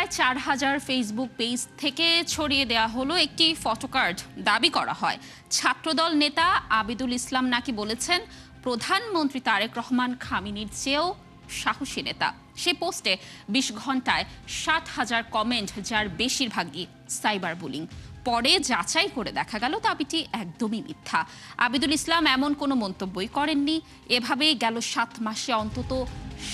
প্রায় ৪,০০০ Facebook page থেকে ছড়িয়ে দেওয়া হলো একটি ফটোকার্ড। দাবি করা হয় ছাত্রদল নেতা আবিদুল ইসলাম নাকি বলেছেন প্রধানমন্ত্রী তারেক রহমান খামেনির চেয়েও সাহসী নেতা। সে পোস্টে ২০ ঘন্টায় ৬০,০০০ কমেন্ট, যার বেশিরভাগই সাইবার বুলিং। পরে যাচাই করে দেখা গেল দাবিটি একদমই মিথ্যা। আবিদুল ইসলাম এমন কোনো মন্তব্যই করেননি। এভাবেই গেল ৭ মাসে অন্তত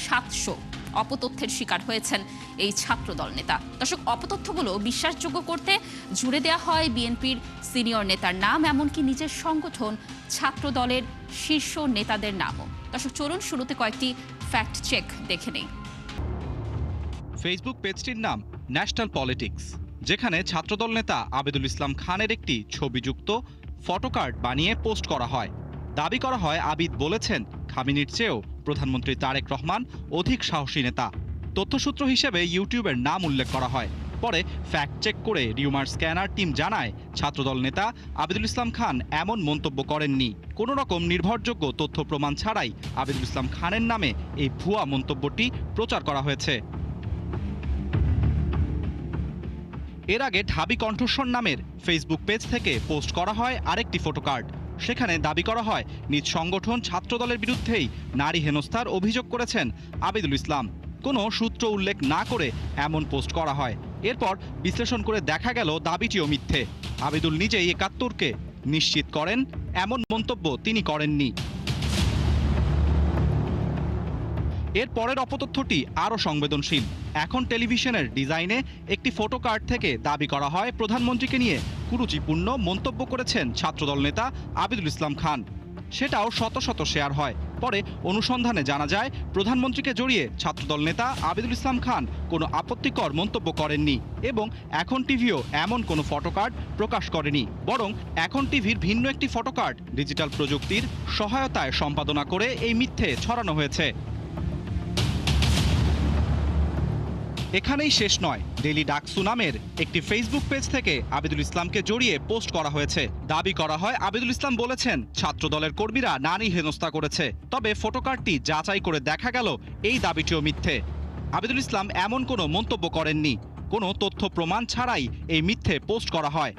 ৭০০ অপতথ্যের শিকার হয়েছেন এই ছাত্রদল নেতা। দর্শক, অপতথ্যগুলো বিশ্বাসযোগ্য করতে জুড়ে দেওয়া হয় বিএনপির সিনিয়র নেতার নাম, এমনকি নিজের সংগঠন ছাত্রদলের শীর্ষ নেতাদের নামও। দর্শক, চলুন শুরুতে কয়েকটি ফ্যাক্ট চেক দেখে নেই। ফেসবুক পেজটির নাম ন্যাশনাল পলিটিক্স, যেখানে ছাত্রদল নেতা আবিদুল ইসলাম খানের একটি ছবিযুক্ত ফটোকার্ড বানিয়ে পোস্ট করা হয়। দাবি করা হয় আবিদ বলেছেন খামেনির চেয়েও প্রধানমন্ত্রী তারেক রহমান অধিক সাহসী নেতা। তথ্যসূত্র হিসেবে ইউটিউবের নাম উল্লেখ করা হয়। পরে ফ্যাক্ট চেক করে রিউমার স্ক্যানার টিম জানায় ছাত্রদল নেতা আবিদুল ইসলাম খান এমন মন্তব্য করেননি। কোনো রকম নির্ভরযোগ্য তথ্য প্রমাণ ছাড়াই আবিদুল ইসলাম খানের নামে এই ভুয়া মন্তব্যটি প্রচার করা হয়েছে। এর আগে ঢাবি কণ্ঠস্বর নামের ফেসবুক পেজ থেকে পোস্ট করা হয় আরেকটি ফটোকার্ড। সেখানে দাবি করা হয় নিজ সংগঠন ছাত্রদলের বিরুদ্ধেই নারী হেনস্থার অভিযোগ করেছেন আবিদুল ইসলাম। কোনো সূত্র উল্লেখ না করে এমন পোস্ট করা হয়। এরপর বিশ্লেষণ করে দেখা গেল দাবিটিও মিথ্যে। আবিদুল নিজেই ৭১কে নিশ্চিত করেন এমন মন্তব্য তিনি করেননি। এর পরের অপতথ্যটি আরও সংবেদনশীল। এখন টেলিভিশনের ডিজাইনে একটি ফটোকার্ড থেকে দাবি করা হয় প্রধানমন্ত্রীকে নিয়ে কুরুচিপূর্ণ মন্তব্য করেছেন ছাত্রদল নেতা আবিদুল ইসলাম খান। সেটাও শত শত শেয়ার হয়। পরে অনুসন্ধানে জানা যায় প্রধানমন্ত্রীকে জড়িয়ে ছাত্রদল নেতা আবিদুল ইসলাম খান কোনো আপত্তিকর মন্তব্য করেননি এবং এখন টিভিও এমন কোনো ফটোকার্ড প্রকাশ করেনি। বরং এখন টিভির ভিন্ন একটি ফটোকার্ড ডিজিটাল প্রযুক্তির সহায়তায় সম্পাদনা করে এই মিথ্যে ছড়ানো হয়েছে। এখানেই শেষ নয়। ডেইলি ডাকসু নামের একটি ফেসবুক পেজ থেকে আবিদুল ইসলামকে জড়িয়ে পোস্ট করা হয়েছে। দাবি করা হয় আবিদুল ইসলাম বলেছেন ছাত্রদলের কর্মীরা নারী হেনস্থা করেছে। তবে ফটোকার্ডটি যাচাই করে দেখা গেল এই দাবিটিও মিথ্যে। আবিদুল ইসলাম এমন কোনো মন্তব্য করেননি। কোনো তথ্য প্রমাণ ছাড়াই এই মিথ্যে পোস্ট করা হয়।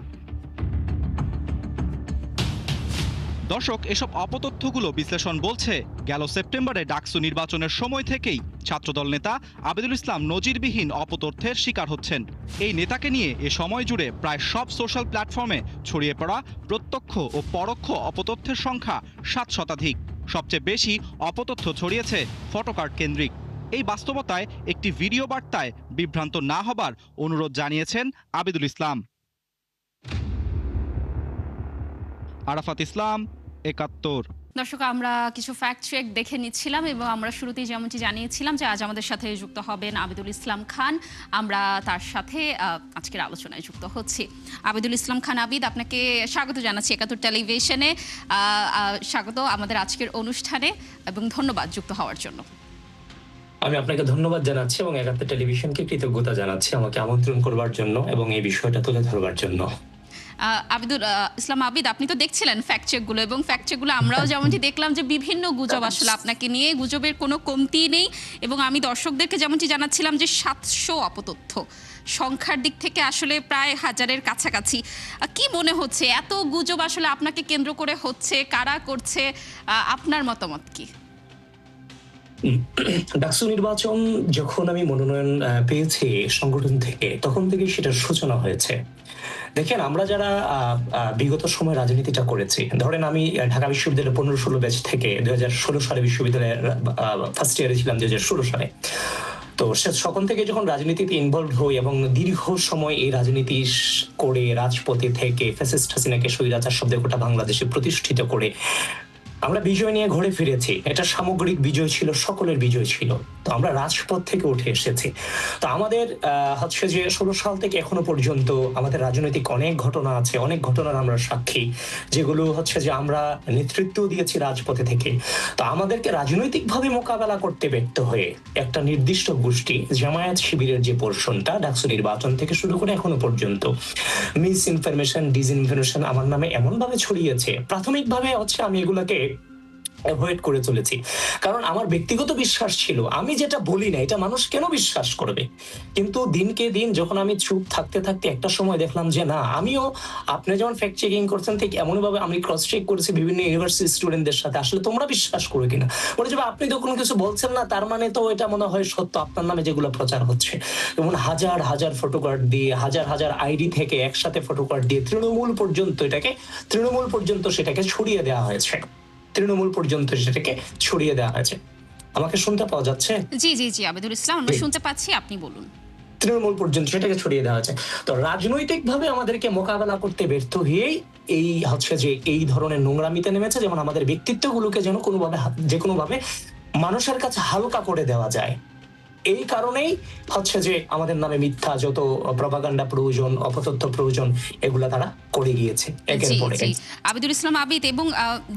দর্শক, এসব অপতথ্যগুলো বিশ্লেষণ বলছে গেল সেপ্টেম্বরে ডাকসু নির্বাচনের সময় থেকেই ছাত্রদল নেতা আবিদুল ইসলাম নজিরবিহীন অপতথ্যের শিকার হচ্ছেন। এই নেতাকে নিয়ে এ সময় জুড়ে প্রায় সব সোশ্যাল প্ল্যাটফর্মে ছড়িয়ে পড়া প্রত্যক্ষ ও পরোক্ষ অপতথ্যের সংখ্যা ৭ শতাধিক। সবচেয়ে বেশি অপতথ্য ছড়িয়েছে ফটোকার্ড কেন্দ্রিক। এই বাস্তবতায় একটি ভিডিও বার্তায় বিভ্রান্ত না হবার অনুরোধ জানিয়েছেন আবিদুল ইসলাম। আরাফাত ইসলাম, ৭১। দর্শক, আমরা কিছু ফ্যাক্ট চেক দেখে নিচ্ছিলাম এবং আমরা শুরুতেই যেমনটি জানিয়েছিলাম যে আজ আমাদের সাথে যুক্ত হবেন আবিদুল ইসলাম খান। আমরা তার সাথে আজকের আলোচনায় যুক্ত হচ্ছি। আবিদুল ইসলাম খান, আবিদ, আপনাকে স্বাগত জানাচ্ছি ৭১ টেলিভিশনে। স্বাগত আমাদের আজকের অনুষ্ঠানে এবং ধন্যবাদ যুক্ত হওয়ার জন্য। আমি আপনাকে ধন্যবাদ জানাচ্ছি এবং ৭১ টেলিভিশনকে কৃতজ্ঞতা জানাচ্ছি আমাকে আমন্ত্রণ করবার জন্য এবং এই বিষয়টা তুলে ধরবার জন্য। আবিদুল ইসলাম, আবিদ, আপনি তো দেখছিলেন ফ্যাক্ট চেকগুলো এবং ফ্যাক্ট চেকগুলো আমরাও যেমনটি দেখলাম যে বিভিন্ন গুজব আসলে আপনাকে নিয়ে, গুজবের কোনো কমতি নেই। এবং আমি দর্শকদেরকে যেমনটি জানাচ্ছিলাম যে ৭০০ অপতথ্য, সংখ্যার দিক থেকে আসলে প্রায় ১,০০০-এর কাছাকাছি। কি মনে হচ্ছে এত গুজব আসলে আপনাকে কেন্দ্র করে হচ্ছে, কারা করছে? আপনার মতামত কি? ডাকসু নির্বাচন যখন আমি মনোনয়ন পেয়েছি সংগঠন থেকে, তখন থেকেই সেটার সূচনা হয়েছে। দেখেন, আমরা যারা বিগত সময় রাজনীতিটা করেছি, ধরেন আমি ঢাকা বিশ্ববিদ্যালয়ের ১৫-১৬ ব্যাচ থেকে ২০১৬ সালে বিশ্ববিদ্যালয়ের ফার্স্ট ইয়ারে ছিলাম ২০১৬ সালে। তো সকল থেকে যখন রাজনীতিতে ইনভলভ হই এবং দীর্ঘ সময় এই রাজনীতি করে রাজপথে থেকে ফ্যাসিস্ট হাসিনাকে স্বৈরাচার শব্দে গোটা বাংলাদেশে প্রতিষ্ঠিত করে আমরা বিজয় নিয়ে ঘুরে ফিরেছি। এটা সামগ্রিক বিজয় ছিল, সকলের বিজয় ছিল। তো আমরা রাজপথ থেকে উঠে এসেছি। তো আমাদের হচ্ছে যে ১৬ সাল থেকে এখনো পর্যন্ত আমাদের রাজনৈতিক অনেক ঘটনা আছে, অনেক ঘটনার আমরা সাক্ষী, যেগুলো হচ্ছে যে আমরা নেতৃত্ব দিয়েছি রাজপথে থেকে। তো আমাদেরকে রাজনৈতিকভাবে মোকাবেলা করতে ব্যর্থ হয়ে একটা নির্দিষ্ট গোষ্ঠী জামায়াত শিবিরের যে পোর্শনটা ডাকসু নির্বাচন থেকে শুরু করে এখনো পর্যন্ত মিস ইনফরমেশন, ডিসইনফরমেশন আমার নামে এমন ভাবে ছড়িয়েছে। প্রাথমিকভাবে হচ্ছে আমি এগুলাকে অ্যাভয়েড করে চলেছি, কারণ আমার ব্যক্তিগত বিশ্বাস ছিল আমি যেটা বলি না এটা মানুষ কেন বিশ্বাস করবে। কিন্তু দিনকে দিন যখন আমি চুপ থাকতে থাকতে একটা সময় দেখলাম যে না, আমিও আপনি যেমন ফ্যাক্ট চেকিং করছেন ঠিক এমনই ভাবে আমি ক্রস চেক করেছি বিভিন্ন ইউনিভার্সিটি স্টুডেন্টদের সাথে, আসলে তোমরা বিশ্বাস করো কিনা। বলে যে আপনি তো কোনো কিছু বলছেন না, তার মানে তো এটা মনে হয় সত্য, আপনার নামে যেগুলো প্রচার হচ্ছে। যেমন হাজার হাজার ফটোকার্ড দিয়ে, হাজার হাজার আইডি থেকে একসাথে ফটোকার্ড দিয়ে তৃণমূল পর্যন্ত সেটাকে ছড়িয়ে দেওয়া হয়েছে, তৃণমূল পর্যন্ত সেটাকে ছড়িয়ে দেওয়া হয়েছে। আমাকে শুনতে পাওয়া যাচ্ছে? জি জি জি আবিদুল ইসলাম, আমরা জি। শুনতে পাচ্ছি, আপনি বলুন। তৃণমূল পর্যন্ত সেটাকে ছড়িয়ে দেওয়া হয়েছে। তো রাজনৈতিক ভাবে আমাদেরকে মোকাবেলা করতে ব্যর্থ হয়েই এই হচ্ছে যে এই ধরনের নোংরামিতে নেমেছে, যেমন আমাদের ব্যক্তিত্বগুলোকে যেন কোনোভাবে যে কোনোভাবে মানুষের কাছে হালকা করে দেওয়া যায়। এই কারণেই হচ্ছে যে আমাদের নামে মিথ্যা যত প্রপাগান্ডা প্রয়োজন, অপতথ্য প্রয়োজন, এগুলা তারা করে গিয়েছে একের জি পর জি এক। আবিদুল ইসলাম আবিদ, এবং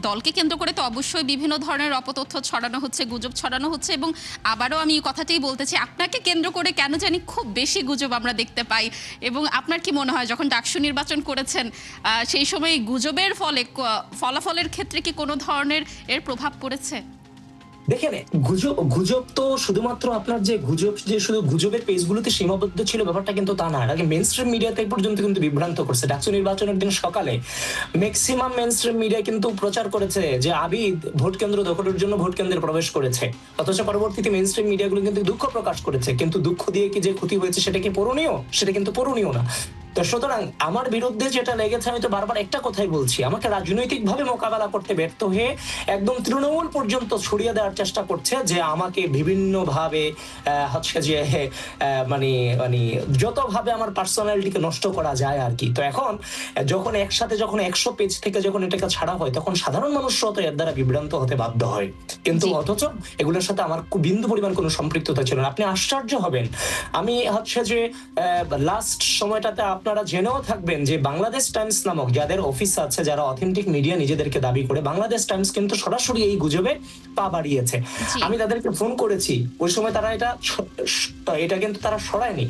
দলকে কেন্দ্র করে তো অবশ্যই বিভিন্ন ধরনের অপতথ্য ছড়ানো হচ্ছে, গুজব ছড়ানো হচ্ছে, এবং আবারও আমি এই কথাটাই বলতেছি, আপনাকে কেন্দ্র করে কেন জানি খুব বেশি গুজব আমরা দেখতে পাই। এবং আপনার কি মনে হয় যখন ডাকসু নির্বাচন করেছেন সেই সময় গুজবের ফলে ফলাফলের ক্ষেত্রে কি কোনো ধরনের এর প্রভাব পড়েছে? দেখেন, গুজব তো শুধুমাত্র আপনার যে গুজব যে শুধু গুজবের পেজগুলোতে সীমাবদ্ধ ছিল ব্যাপারটা কিন্তু তা না। আগে মেইন স্ট্রিম মিডিয়াতে পর্যন্ত কিন্তু বিভ্রান্ত করছে। ডাকসু নির্বাচনের দিন সকালে ম্যাক্সিমাম মেইন স্ট্রিম মিডিয়া কিন্তু প্রচার করেছে যে আবিদ ভোট কেন্দ্র দখলের জন্য ভোট কেন্দ্রে প্রবেশ করেছে, অথচ পরবর্তীতে মেইন স্ট্রিম মিডিয়াগুলো কিন্তু দুঃখ প্রকাশ করেছে। কিন্তু দুঃখ দিয়ে কি যে ক্ষতি হয়েছে সেটা কি পূরণীয়? সেটা কিন্তু পূরণীয় না। তো সুতরাং আমার বিরুদ্ধে যেটা লেগেছে, আমি তো বারবার একটা কথাই বলছি, আমাকে রাজনৈতিক ভাবে মোকাবেলা করতে ব্যর্থ হয়ে একদম তৃণমূল পর্যন্ত ছড়িয়ে দেওয়ার চেষ্টা করছে যে আমাকে বিভিন্ন ভাবে হচ্ছে যে মানে মানে যতভাবে আমার পার্সোনালিটিকে নষ্ট করা যায় আর কি। তো এখন যখন একসাথে যখন 100 পেজ থেকে যখন এটাকে ছাড়া হয় তখন সাধারণ মানুষরাও তো এর দ্বারা বিভ্রান্ত হতে বাধ্য হয়। কিন্তু জি। অথচ এগুলোর সাথে আমার বিন্দু পরিমাণ কোনো সম্পৃক্ততা ছিল না। আপনি আশ্চর্য হবেন, আমি হচ্ছে যে লাস্ট সময়টাতে আপনারা জেনেও থাকবেন যে বাংলাদেশ টাইমস নামক যাদের অফিস আছে, যারা অথেন্টিক মিডিয়া নিজেদেরকে দাবি করে, বাংলাদেশ টাইমস কিন্তু সরাসরি এই গুজবে পা বাড়িয়েছে। জি। আমি তাদেরকে ফোন করেছি, ওই সময় তারা এটা কিন্তু তারা সরায়নি।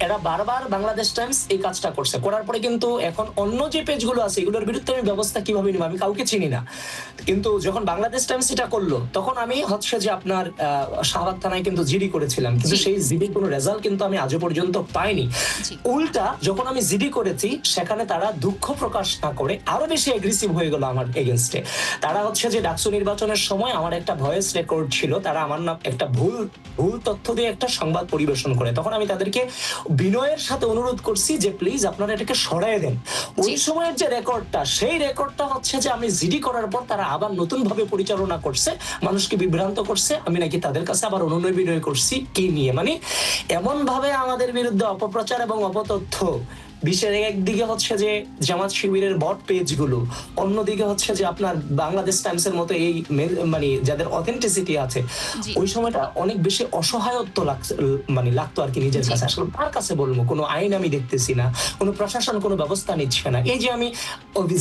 এরা বারবার বাংলাদেশ টাইমস এই কাজটা করছে, করার পরে কিন্তু এখন অন্য যে পেজগুলো আছে এগুলোর বিরুদ্ধে আমি ব্যবস্থা কিভাবে নিব, আমি কাউকে চিনি না। কিন্তু যখন বাংলাদেশ টাইমস এটা করলো তখন আমি হচ্ছে যে আপনার শাহবাগ থানায় কিন্তু জিডি করেছিলাম, কিন্তু জি। সেই জিডির কোনো রেজাল্ট কিন্তু আমি আজও পর্যন্ত পাইনি। জি। উল্টা যখন আমি জিডি করেছি সেখানে তারা দুঃখ প্রকাশ না করে আরো বেশি এগ্রেসিভ হয়ে গেল আমার এগেনস্টে। তারা হচ্ছে যে ডাকসু নির্বাচনের সময় আমার একটা ভয়েস রেকর্ড ছিল, তারা আমার নাম একটা ভুল তথ্য দিয়ে একটা সংবাদ পরিবেশন করে, তখন আমি তাদেরকে বিনয়ের সাথে অনুরোধ করছি যে প্লিজ আপনারা এটাকে সরায় দেন। ওই সময়ের যে রেকর্ডটা, সেই রেকর্ডটা হচ্ছে যে আমি জিডি করার পর তারা আবার নতুন ভাবে পরিচালনা করছে, মানুষকে বিভ্রান্ত করছে। আমি নাকি তাদের কাছে আবার অনুনয় বিনয় করছি কি নিয়ে, মানে এমন ভাবে আমাদের বিরুদ্ধে অপপ্রচার এবং অপতথ্য। বিশ্বের একদিকে হচ্ছে যে জামাত শিবিরের বট পেজগুলো, অন্যদিকে হচ্ছে যে আপনার বাংলাদেশ টাইমসের মতো এই মানে যাদের অথেন্টিসিটি আছে, জি। ওই সময়টা অনেক বেশি অসহায়ত্ব মানে লাগতো আর কি নিজের জি। কাছে। আসলে তার কাছে বলবো কোনো আইন আমি দেখতেছি না, কোনো প্রশাসন কোনো ব্যবস্থা নিচ্ছে না। এই যে আমি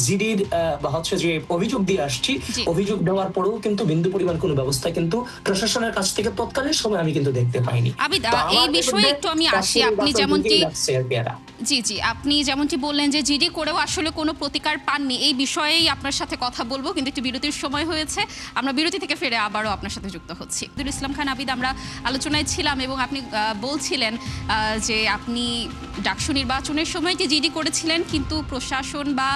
জিডির বা হচ্ছে যে অভিযোগ দিয়ে আসছি, জি। অভিযোগ দেওয়ার পরেও কিন্তু বিন্দু পরিমাণ কোনো ব্যবস্থা কিন্তু প্রশাসনের কাছ থেকে তৎকালীন সময় আমি কিন্তু দেখতে পাইনি। আবিদ, তো এই আমার বিষয়ে বিরুদ্ধে একটু আমি আসি। ডাকসু আপনি নির্বাচন যেমনটি ঢুকেই যাচ্ছে আর কি এরা। জি জি আপনি যেমনটি বললেন যে জিডি করেও আসলে কোনো প্রতিকার পাননি, এই বিষয়েই আপনার সাথে কথা বলবো, কিন্তু একটু বিরতির সময় হয়েছে। আমরা বিরতি থেকে ফিরে আবারও আপনার সাথে যুক্ত হচ্ছি। আব্দুল ইসলাম খান আবিদ, আমরা আলোচনায় ছিলাম এবং আপনি বলছিলেন যে আপনি ডাকসু নির্বাচনের সময় যে জিডি করেছিলেন কিন্তু প্রশাসন বা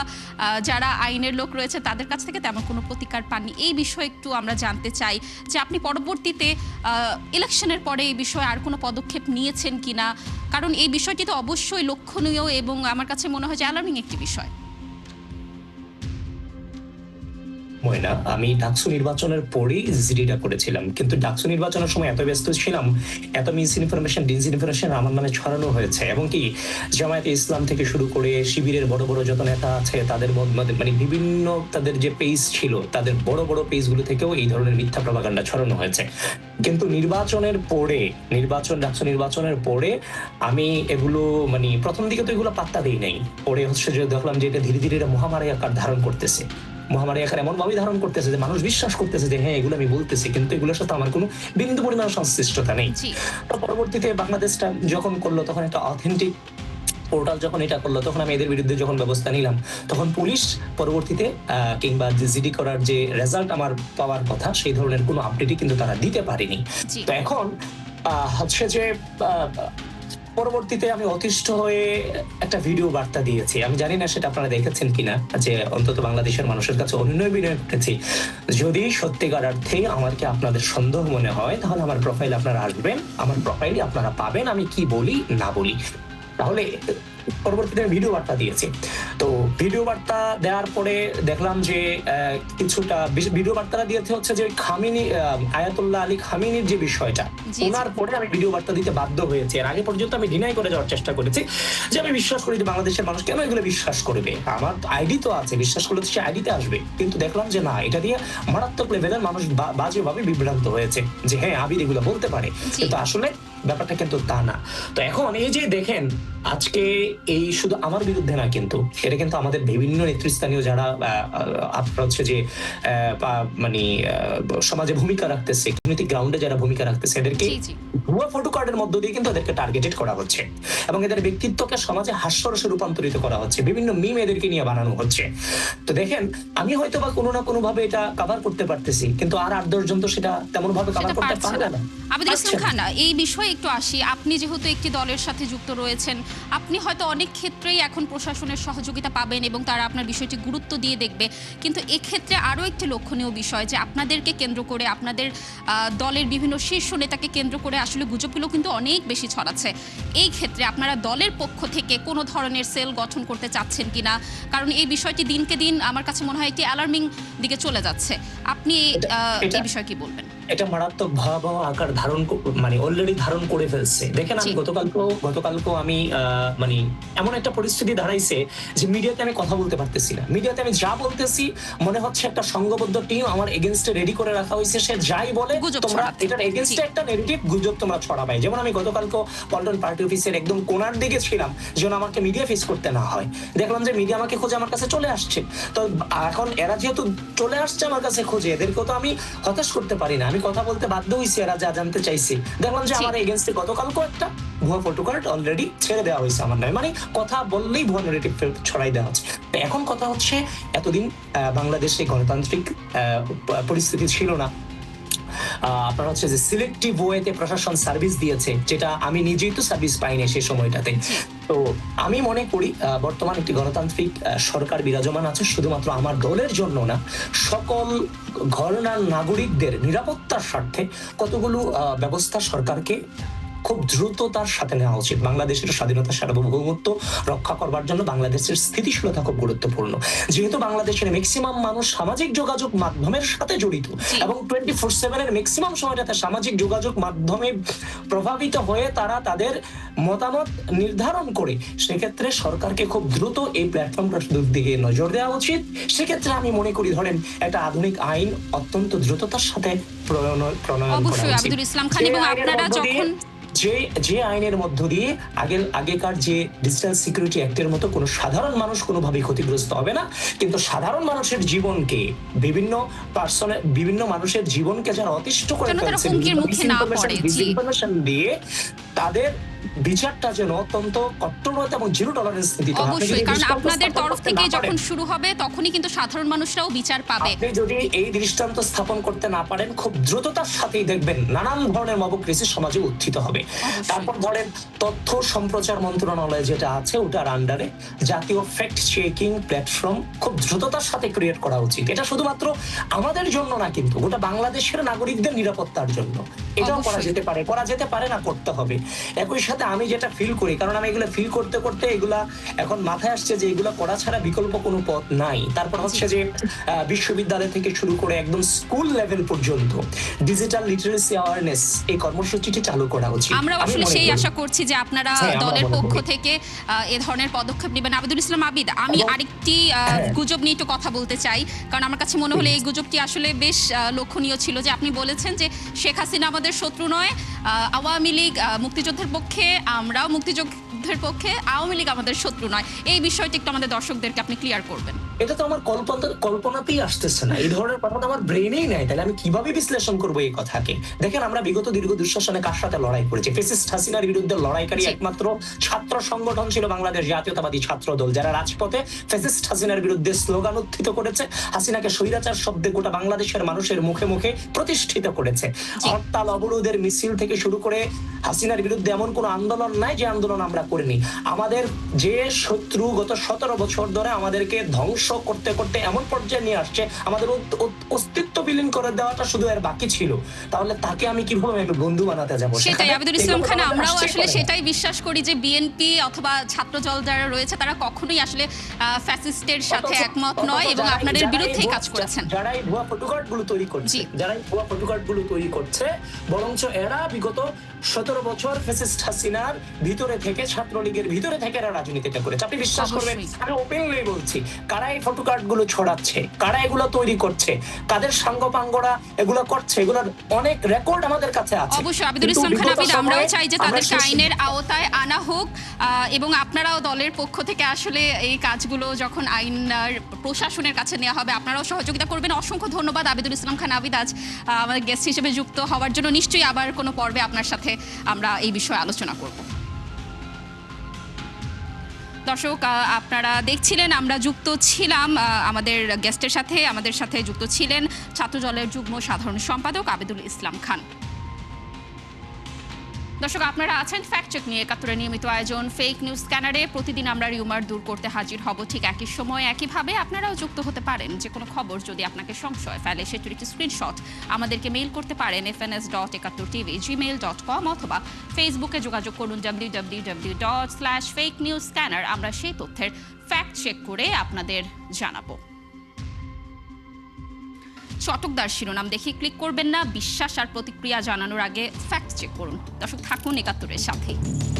যারা আইনের লোক রয়েছে তাদের কাছ থেকে তেমন কোনো প্রতিকার পাননি। এই বিষয়ে একটু আমরা জানতে চাই যে আপনি পরবর্তীতে ইলেকশনের পরে এই বিষয়ে আর কোনো পদক্ষেপ নিয়েছেন কিনা, কারণ এই বিষয়টি তো অবশ্যই লক্ষণীয় এবং আমার কাছে মনে হয় যে অ্যালার্মিং একটি বিষয়। ময়না, আমি ডাকসু নির্বাচনের পরেই জিডিটা করেছিলাম, কিন্তু ডাকসু নির্বাচনের সময় এত ব্যস্ত ছিলাম, এত মিস ইনফরমেশন ডিসইনফরমেশন আমার নামে ছড়ানো হয়েছে, এবং কি জামায়াতে ইসলাম থেকে শুরু করে শিবিরের বড় বড় যত নেতা আছে তাদের মধ্যে মানে বিভিন্ন তাদের যে পেজ ছিল, তাদের বড় বড় পেজগুলো থেকেও এই ধরনের মিথ্যা প্রপাগান্ডা ছড়ানো হয়েছে। কিন্তু নির্বাচনের পরে, ডাকসু নির্বাচনের পরে আমি এগুলো মানে প্রথম দিকে তো এগুলো পাত্তা দিই নাই, পরে হচ্ছে যে দেখলাম যে এটা ধীরে ধীরে মহামারী আকার ধারণ করতেছে। মহামারী আকার এমন ভাবে ধারণ করতেছে যে মানুষ বিশ্বাস করতেছে যে হ্যাঁ এগুলো আমি বলতেছি, কিন্তু এগুলোর সাথে আমার কোনো বিন্দু পরিমাণ সংশ্লিষ্টতা নেই। জি। তো পরবর্তীতে বাংলাদেশটা যখন করলো তখন একটা অথেন্টিক পোর্টাল যখন এটা করলো, তখন আমি এদের বিরুদ্ধে যখন ব্যবস্থা নিলাম, তখন পুলিশ পরবর্তীতে কিংবা জিডি করার যে রেজাল্ট আমার পাওয়ার কথা, সেই ধরনের কোনো আপডেটই কিন্তু তারা দিতে পারেনি। জি। তো এখন হচ্ছে যে পরবর্তীতে আমি অতিষ্ঠ হয়ে একটা ভিডিও বার্তা দিয়েছি। আমি জানি না সেটা আপনারা দেখেছেন কিনা, যে অন্তত বাংলাদেশের মানুষের কাছে অনুনয় বিনয় করেছি, যদি সত্যিকার অর্থে আমাকে আপনাদের সন্দেহ মনে হয়, তাহলে আমার প্রোফাইল আপনারা আসবেন, আমার প্রোফাইলে আপনারা পাবেন আমি কি বলি না বলি। তাহলে পরবর্তীতে আমি ভিডিও বার্তা দিয়েছি। তো ভিডিও বার্তা দেওয়ার পরে দেখলাম যে কিছুটা ভিডিও বার্তাটা দিয়েছে হচ্ছে যে খামিনি, আয়াতুল্লাহ আলী খামিনির যে বিষয়টা, জি। ওনার পরে আমি ভিডিও বার্তা দিতে বাধ্য হয়েছি। এর আগে পর্যন্ত আমি ডিনাই করে যাওয়ার চেষ্টা করেছি, যে আমি বিশ্বাস করি যে বাংলাদেশের মানুষ কেন এগুলো বিশ্বাস করবে, আমার আইডি তো আছে, বিশ্বাস করলে তো সে আইডিতে আসবে। কিন্তু দেখলাম যে না, এটা দিয়ে মারাত্মক লেভেলের মানুষ বাজেভাবে বিভ্রান্ত হয়েছে, যে হ্যাঁ আবির এগুলো বলতে পারে, কিন্তু আসলে ব্যাপারটা কিন্তু তা না। তো এখন এই যে দেখেন, আজকে এই শুধু আমার বিরুদ্ধে না, কিন্তু এটা কিন্তু আমাদের বিভিন্ন নেতৃস্থানীয় যারা আপনার হচ্ছে যে মানে সমাজে ভূমিকা রাখতেছে, কমিউনিটি গ্রাউন্ডে যারা ভূমিকা রাখতেছে, এদেরকে ভুয়া ফটো কার্ডের মধ্য দিয়ে কিন্তু এদেরকে টার্গেটেড করা হচ্ছে, এবং এদের ব্যক্তিত্বকে সমাজে হাস্যরসে রূপান্তরিত করা হচ্ছে, বিভিন্ন মিম এদেরকে নিয়ে বানানো হচ্ছে। তো দেখেন, আমি হয়তো বা কোনো না কোনো ভাবে এটা কভার করতে পারতেছি, কিন্তু আর 8-10 জন তো সেটা তেমন ভাবে কভার করতে পারবে না। আবিদুল ইসলাম খান, এই বিষয়ে একটু আসি। আপনি যেহেতু একটি দলের সাথে যুক্ত রয়েছেন, আপনি হয়তো অনেক ক্ষেত্রেই এখন প্রশাসনের সহযোগিতা পাবেন এবং তারা আপনার বিষয়টি গুরুত্ব দিয়ে দেখবে, কিন্তু এক্ষেত্রে আরও একটি লক্ষণীয় বিষয় যে আপনাদেরকে কেন্দ্র করে, আপনাদের দলের বিভিন্ন শীর্ষ নেতাকে কেন্দ্র করে আসলে গুজবগুলো কিন্তু অনেক বেশি ছড়াচ্ছে। এই ক্ষেত্রে আপনারা দলের পক্ষ থেকে কোনো ধরনের সেল গঠন করতে চাচ্ছেন কিনা? কারণ এই বিষয়টি দিনকে দিন আমার কাছে মনে হয় একটি অ্যালার্মিং দিকে চলে যাচ্ছে। আপনি এই বিষয়ে কি বলবেন? এটা মারাত্মক ভয়াবহ আকার মানে অলরেডি ধারণ করে ফেলছে। দেখেন, আমি গতকালকেও আমি মানে এমন একটা পরিস্থিতি দাঁড়াইছে যে মিডিয়াতে আমি কথা বলতে পারতেছি না। মিডিয়াতে আমি যা বলতেছি মনে হচ্ছে একটা সংঘবদ্ধ টিম আমার এগেইনস্টে রেডি করে রাখা হয়েছে, সে যাই বলে তোমরা এটার এগেইনস্টে একটা নেগেটিভ গুজব তোমরা ছড়াবে। যেমন আমি গতকালকে পল্টন পার্টি অফিসের একদম কোনার দিকে ছিলাম, যেন আমাকে মিডিয়া ফেস করতে না হয়। দেখলাম যে মিডিয়া আমাকে খোঁজে আমার কাছে চলে আসছে। তো এখন এরা যেহেতু চলে আসছে আমার কাছে খোঁজে, এদেরকেও তো আমি হতাশ করতে পারি না, আমি কথা বলতে বাধ্য হয়েছি। এরা যা জানতে চাইছে, দেখলাম যে আমার এগেইনস্টে গতকালকে একটা ভুয়া ফটো কার্ড অলরেডি ছেড়ে দেওয়া হয়েছে আমার নামে, মানে কথা বললেই ভুয়া নেগেটিভ ছড়াই দেওয়া হচ্ছে। এখন কথা হচ্ছে, এতদিন বাংলাদেশে গণতান্ত্রিক পরিস্থিতি ছিল না, আপনার হচ্ছে যে সিলেক্টিভ ওয়েতে প্রশাসন সার্ভিস দিয়েছে, যেটা আমি নিজেই তো সার্ভিস পাইনি সেই সময়টাতে। তো আমি মনে করি বর্তমান একটি গণতান্ত্রিক সরকার বিরাজমান আছে, শুধুমাত্র আমার দলের জন্য না, সকল ঘরনার নাগরিকদের নিরাপত্তার স্বার্থে কতগুলো ব্যবস্থা সরকারকে খুব দ্রুততার সাথে নেওয়া উচিত। বাংলাদেশের স্বাধীনতা সার্বভৌমত্ব রক্ষা করবার জন্য বাংলাদেশের স্থিতিশীলতা খুব গুরুত্বপূর্ণ। যেহেতু বাংলাদেশের ম্যাক্সিমাম মানুষ সামাজিক যোগাযোগ মাধ্যমের সাথে জড়িত এবং 24/7 এর ম্যাক্সিমাম সময়টাতে সামাজিক যোগাযোগ মাধ্যমে প্রভাবিত হয়ে তারা তাদের মতামত নির্ধারণ করে, সেক্ষেত্রে সরকারকে খুব দ্রুত এই প্ল্যাটফর্মটার দিকে নজর দেওয়া উচিত। সেক্ষেত্রে আমি মনে করি, ধরেন একটা আধুনিক আইন অত্যন্ত দ্রুততার সাথে প্রণয়ন করা অবশ্যই উচিত। আবিদুল ইসলাম খান, এবং আপনারা যখন যে আইনের মধ্য দিয়ে আগেকার যে ডিজিটাল সিকিউরিটি অ্যাক্টের মতো কোনো সাধারণ মানুষ কোনোভাবে ক্ষতিগ্রস্ত হবে না, কিন্তু সাধারণ মানুষের জীবনকে বিভিন্ন মানুষের জীবনকে যারা অতিষ্ঠ করে ফেলছে ইনফরমেশন দিয়ে, তাদের বিচারটা যেন অত্যন্ত কঠোরতা এবং জিরো টলারেন্স নীতি। অবশ্যই, কারণ আপনাদের তরফ থেকে যখন শুরু হবে তখনই কিন্তু সাধারণ মানুষরাও বিচার পাবে। আপনি যদি এই দৃষ্টান্ত স্থাপন করতে না পারেন, খুব দ্রুততার সাথেই দেখবেন নানান ধরনের মবক্রেসি সমাজে উত্থিত হবে। তারপর ধরেন তথ্য সম্প্রচার মন্ত্রণালয় যেটা আছে, ওটার আন্ডারে জাতীয় ফ্যাক্ট চেকিং প্ল্যাটফর্ম খুব দ্রুততার সাথে ক্রিয়েট করা উচিত। এটা শুধুমাত্র আমাদের জন্য না, কিন্তু গোটা বাংলাদেশের নাগরিকদের নিরাপত্তার জন্য এটাও করা যেতে পারে না, করতে হবে। একই সাথে আমি যেটা ফিল করি, কারণ আমি এগুলো ফিল করতে করতে এগুলা এখন মাথায় আসছে যে এগুলা করা ছাড়া বিকল্প কোনো পথ নাই। তারপর হচ্ছে যে বিশ্ববিদ্যালয় থেকে শুরু করে একদম স্কুল লেভেল পর্যন্ত ডিজিটাল লিটারেসি অ্যাওয়ারনেস এই কর্মসূচিটি চালু করা উচিত। আমরা আসলে সেই আশা করছি যে আপনারা দলের পক্ষ থেকে এ ধরনের পদক্ষেপ নেবেন। আবিদুল ইসলাম আবিদ, আমি আরেকটি গুজব নিয়ে একটু কথা বলতে চাই, কারণ আমার কাছে মনে হলো এই গুজবটি আসলে বেশ লক্ষণীয় ছিল, যে আপনি বলেছেন যে শেখ হাসিনা আমাদের শত্রু নয়, আওয়ামী লীগ মুক্তিযুদ্ধের পক্ষে পক্ষে, আমরাও মুক্তিযুদ্ধের পক্ষে, আওয়ামী লীগ আমাদের শত্রু নয়। এই বিষয়টি একটু আমাদের দর্শকদেরকে আপনি ক্লিয়ার করবেন। এটা তো আমার কল্পনাতেই আসতেছে না, এই ধরনের কথা তো আমার ব্রেনেই নাই, তাহলে আমি কিভাবে বিশ্লেষণ করবো এই কথাকে? দেখেন, আমরা বিগত দীর্ঘ দুঃশাসনে কার সাথে লড়াই করেছি? ফ্যাসিস্ট হাসিনার বিরুদ্ধে লড়াইকারী জি। একমাত্র ছাত্র সংগঠন ছিল বাংলাদেশ জাতীয়তাবাদী ছাত্র দল, যারা রাজপথে ফ্যাসিস্ট হাসিনার বিরুদ্ধে স্লোগান উত্থিত করেছে, হাসিনাকে স্বৈরাচার শব্দে গোটা বাংলাদেশের মানুষের মুখে মুখে প্রতিষ্ঠিত করেছে। জি। হরতাল, অবরোধের মিছিল থেকে শুরু করে হাসিনার বিরুদ্ধে এমন কোন আন্দোলন নাই যে আন্দোলন আমরা করিনি। আমাদের যে শত্রু গত 17 বছর ধরে আমাদেরকে ধ্বংস করতে করতে এমন পর্যায়ে নিয়ে আসছে, আমাদের অস্তিত্ব বিলীন করে দেওয়াটা শুধু এর বাকি ছিল, তাহলে তাকে আমি কিভাবে বন্ধু বানাতে যাবো? সেটাই আবিদুল ইসলাম খান, আমরাও আসলে সেটাই বিশ্বাস করি যে বিএনপি অথবা ছাত্রদল যারা রয়েছে তারা কখনোই আসলে ফ্যাসিস্টের সাথে একমত নয় এবং আপনাদের বিরুদ্ধেই কাজ করেছেন। যারাই ভুয়া ফটোকার্ড গুলো তৈরি করছে, বরঞ্চ এরা বিগত 17 বছর ফ্যাসিস্ট হাসিনার ভিতরে থেকে, ছাত্রলীগের ভিতরে থেকে এরা রাজনীতিটা করেছে। আপনি বিশ্বাস করবেন, আমি ওপেনলি বলছি, কারা এই ফটোকার্ড গুলো ছড়াচ্ছে, কারা এগুলো তৈরি করছে, কাদের সাঙ্গপাঙ্গরা এগুলো করছে, এগুলোর অনেক রেকর্ড আমাদের কাছে আছে। অবশ্যই আবিদুল ইসলাম খান, আমরাও চাই যে তাদেরকে আইনের আওতায় আনা হোক এবং আপনারাও দলের পক্ষ থেকে আসলে এই কাজগুলো যখন আইন প্রশাসনের কাছে নেওয়া হবে আপনারাও সহযোগিতা করবেন। অসংখ্য ধন্যবাদ আবিদুল ইসলাম খান আবিদ, আজ আমাদের গেস্ট হিসেবে যুক্ত হওয়ার জন্য। নিশ্চয়ই আবার কোনো পর্বে আপনার সাথে আমরা এই বিষয়ে আলোচনা করব। দর্শক, আপনারা দেখছিলেন আমরা যুক্ত ছিলাম আমাদের গেস্টের সাথে। আমাদের সাথে যুক্ত ছিলেন ছাত্রদলের যুগ্ম সাধারণ সম্পাদক আবিদুল ইসলাম খান। দর্শক, আপনারা আছেন ফ্যাক্ট চেক নিয়ে, ৭১-এর নিয়মিত আয়োজন ফেক নিউজ স্ক্যানারে। প্রতিদিন আমরা রিউমার দূর করতে হাজির হব ঠিক একই সময় একইভাবে। আপনারাও যুক্ত হতে পারেন। যে কোনো খবর যদি আপনাকে সংশয় ফেলে সেটির একটি স্ক্রিনশট আমাদেরকে মেইল করতে পারেন fns.71tv@gmail.com অথবা ফেসবুকে যোগাযোগ করুন www.fakenewsscanner। আমরা সেই তথ্যের ফ্যাক্ট চেক করে আপনাদের জানাবো। চটকদার শিরোনাম দেখে ক্লিক করবেন না। বিশ্বাস আর প্রতিক্রিয়া জানানোর আগে ফ্যাক্ট চেক করুন। দর্শক, থাকুন ৭১-এর সাথে।